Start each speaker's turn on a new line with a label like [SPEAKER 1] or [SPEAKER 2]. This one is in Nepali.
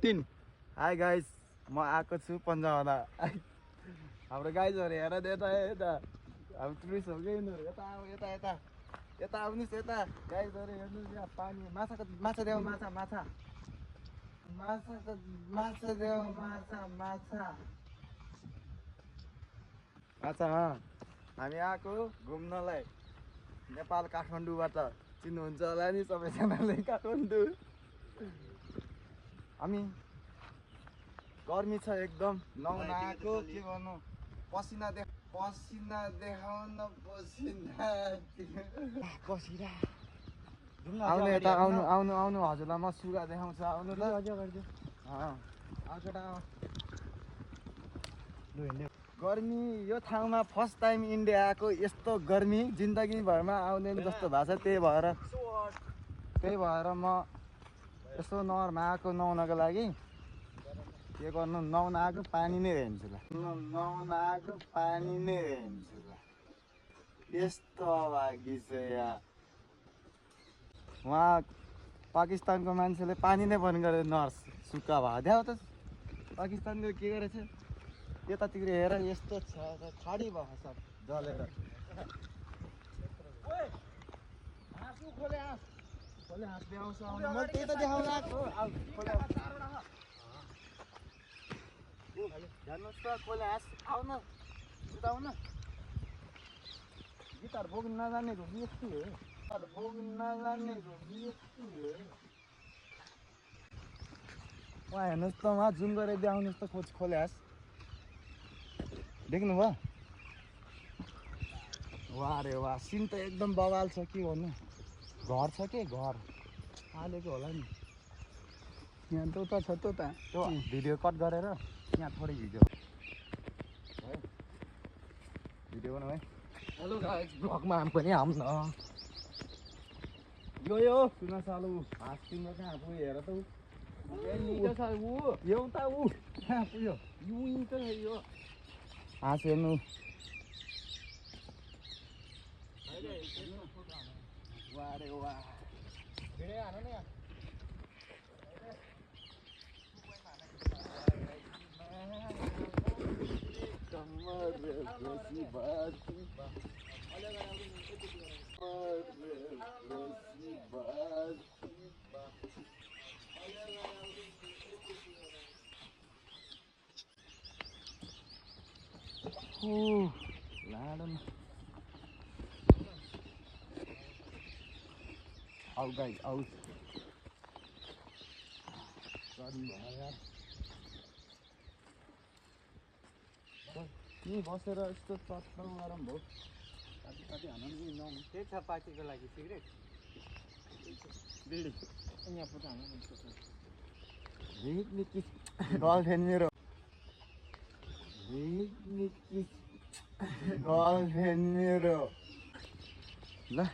[SPEAKER 1] 3 हाई गाइस म आएको छु पन्जाबमा हाम्रो गाइजहरु हेर यता यता अब टुरिस्ट हो कि यिनीहरु यता आऊ यता यता यता आउनुस् यता गाइजहरु हेर्नुस् यहाँ पानी माछा देऊ माछा माछा माछा देऊ माछा माछा माछा हामी आएको घुम्नलाई नेपाल काठमाडौँबाट चिन्नुहुन्छ होला नि सबैजनाले काठमाडौँ हामी गर्मी छ एकदम नुहाउन आएको के गर्नु पसिना देखाउन पसिना आउनु यता आउनु आउनु आउनु हजुरलाई म सुगा देखाउँछु आउनु ल गर्मी यो ठाउँमा फर्स्ट टाइम इन्डिया आएको यस्तो गर्मी जिन्दगी भरमा आउँदैन जस्तो भएको छ त्यही भएर म यसो नहरमा आएको नुहाउनको लागि के गर्नु नुहाउन आएको पानी नै हेर्छु ल नुहाउन आएको पानी नै हेर्छु ल यस्तो अभागी छ यहाँ उहाँ पाकिस्तानको मान्छेले पानी नै बन्द गरेर नर्स सुक्खा भयो देऊ त पाकिस्तानको के गरेछ यतातिर हेर यस्तो छ खाडी भएको छ जलेर खोले हाँस देखाउँछ म त्यही त देखाउन आएको खोले हेर्नुहोस् त खोले हाँस आउन आउन गिटार बोक्नु नजाने रोगी यस्तो हो बोक्नु नजाने रोगी यस्तो हो उहाँ हेर्नुहोस् त उहाँ जुम गरेर देखाउनुहोस् त खोले हाँस देख्नुभयो वाह रे वाह सिन त एकदम बवाल छ के भन्नु घर छ के घर हालेको होला नि यहाँ तोता छ तोता त्यो भिडियो कट गरेर यहाँ थोरै भिडियो बनाऊ है हेलो गाइस ब्लगमा हामी पनि आउँ न यो सुन सालु हाँस तिम्रो कहाँ पुग्यो हेर त एउटा ऊ कहाँ पुग्यो यो हाँस हेर्नु वाह रे वाह आउ गाइस आउ बसेर यस्तो चट्टो गरम भयो पार्टी हान त्यही छ पार्टीको लागि सिगरेट बिडी यहाँ पुरा गर्लफ्रेन्ड मेरो गर्लफ्रेन्ड मेरो ल